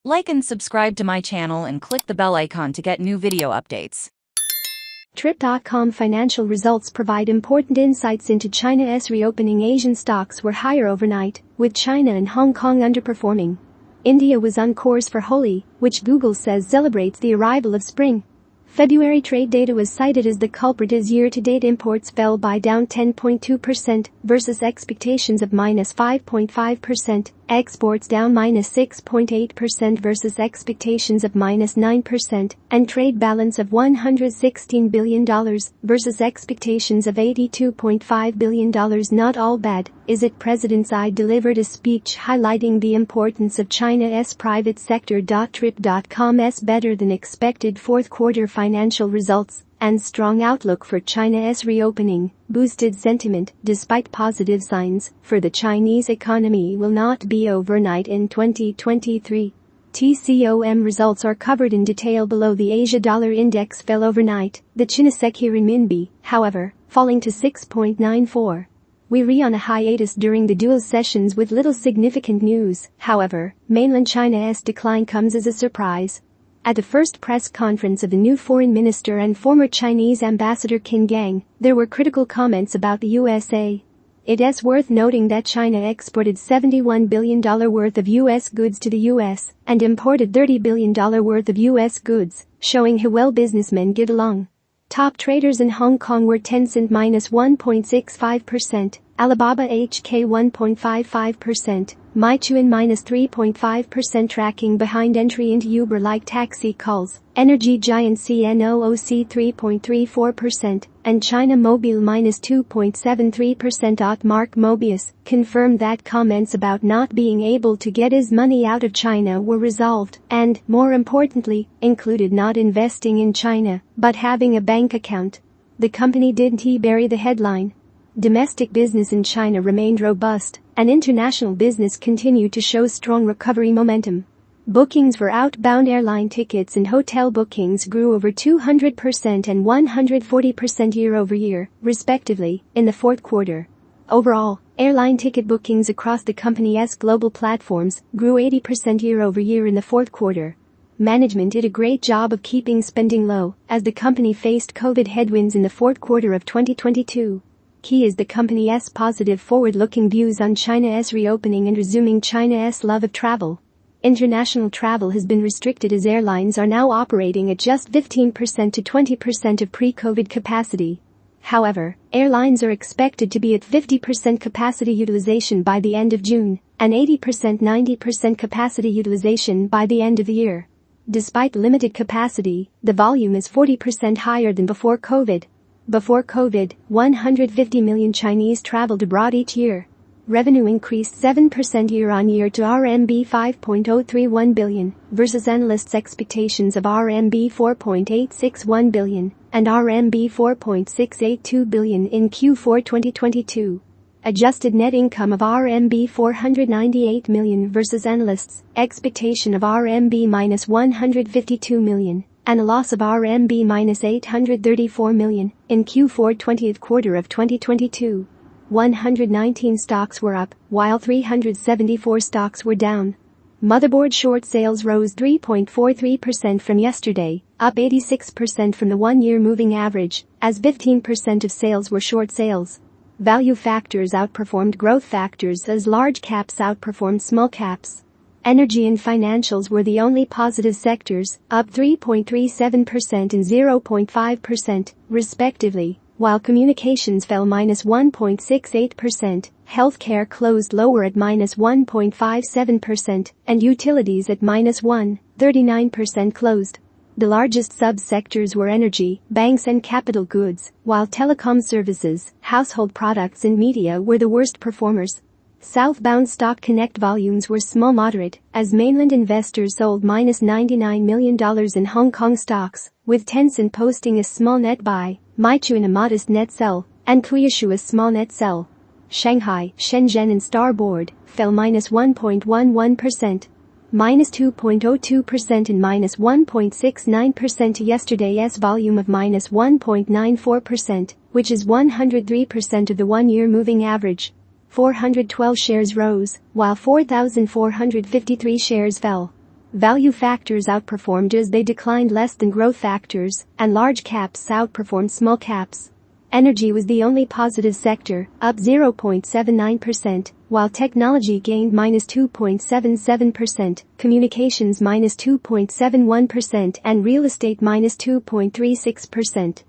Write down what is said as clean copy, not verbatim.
Like and subscribe to my channel and click the bell icon to get new video updates. Trip.com financial results provide important insights into China's reopening. Asian stocks were higher overnight, with China and Hong Kong underperforming. India was on course for Holi, which Google says celebrates the arrival of spring. February trade data was cited as the culprit as year-to-date imports fell by down 10.2% versus expectations of minus 5.5%, exports down minus 6.8% versus expectations of minus 9%, and trade balance of $116 billion versus expectations of $82.5 billion. Not all bad, is it? President Xi delivered a speech highlighting the importance of China's private sector. Trip.com's better-than-expected fourth-quarter financial results and strong outlook for China's reopening boosted sentiment despite positive signs for the Chinese economy will not be overnight in 2023. TCOM results are covered in detail below. The Asia dollar index fell overnight, the Chineseki renminbi, however, falling to 6.94. We were on a hiatus during the dual sessions with little significant news. However, mainland China's decline comes as a surprise. At the first press conference of the new foreign minister and former Chinese ambassador Qin Gang, there were critical comments about the USA. It is worth noting that China exported $71 billion worth of U.S. goods to the U.S. and imported $30 billion worth of U.S. goods, showing how well businessmen get along. Top traders in Hong Kong were Tencent minus 1.65%, Alibaba HK 1.55%, Meituan minus 3.5%, tracking behind entry into Uber-like taxi calls, energy giant CNOOC 3.34%, and China Mobile minus 2.73%. Mark Mobius confirmed that comments about not being able to get his money out of China were resolved and, more importantly, included not investing in China, but having a bank account. The company didn't bury the headline. Domestic business in China remained robust, and international business continued to show strong recovery momentum. Bookings for outbound airline tickets and hotel bookings grew over 200% and 140% year-over-year, respectively, in the fourth quarter. Overall, airline ticket bookings across the company's global platforms grew 80% year-over-year in the fourth quarter. Management did a great job of keeping spending low as the company faced COVID headwinds in the fourth quarter of 2022. Key is the company's positive forward-looking views on China's reopening and resuming. China's love of travel. International travel has been restricted as airlines are now operating at just 15% to 20% of pre-COVID capacity. However, airlines are expected to be at 50% capacity utilization by the end of June and 80%-90% capacity utilization by the end of the year. Despite limited capacity, the volume is 40% higher than before COVID. Before COVID, 150 million Chinese traveled abroad each year. Revenue increased 7% year-on-year to RMB 5.031 billion versus analysts' expectations of RMB 4.861 billion and RMB 4.682 billion in Q4 2022. Adjusted net income of RMB 498 million versus analysts' expectation of RMB minus 152 million. And a loss of RMB minus 834 million in Q4 20th quarter of 2022. 119 stocks were up, while 374 stocks were down. Motherboard short sales rose 3.43% from yesterday, up 86% from the one-year moving average, as 15% of sales were short sales. Value factors outperformed growth factors as large caps outperformed small caps. Energy and financials were the only positive sectors, up 3.37% and 0.5%, respectively, while communications fell minus 1.68%, healthcare closed lower at minus 1.57%, and utilities at minus 1.39% closed. The largest sub-sectors were energy, banks and capital goods, while telecom services, household products and media were the worst performers. Southbound stock connect volumes were small moderate as mainland investors sold minus $99 million in Hong Kong stocks, with Tencent posting a small net buy, Meituan a modest net sell, and Kuishu a small net sell. Shanghai, Shenzhen and Starboard fell minus 1.11%, minus 2.02% and minus 1.69% to yesterday's volume of minus 1.94%, which is 103% of the one-year moving average. 412 shares rose, while 4,453 shares fell. Value factors outperformed as they declined less than growth factors, and large caps outperformed small caps. Energy was the only positive sector, up 0.79%, while technology gained -2.77%, communications -2.71% and real estate -2.36%.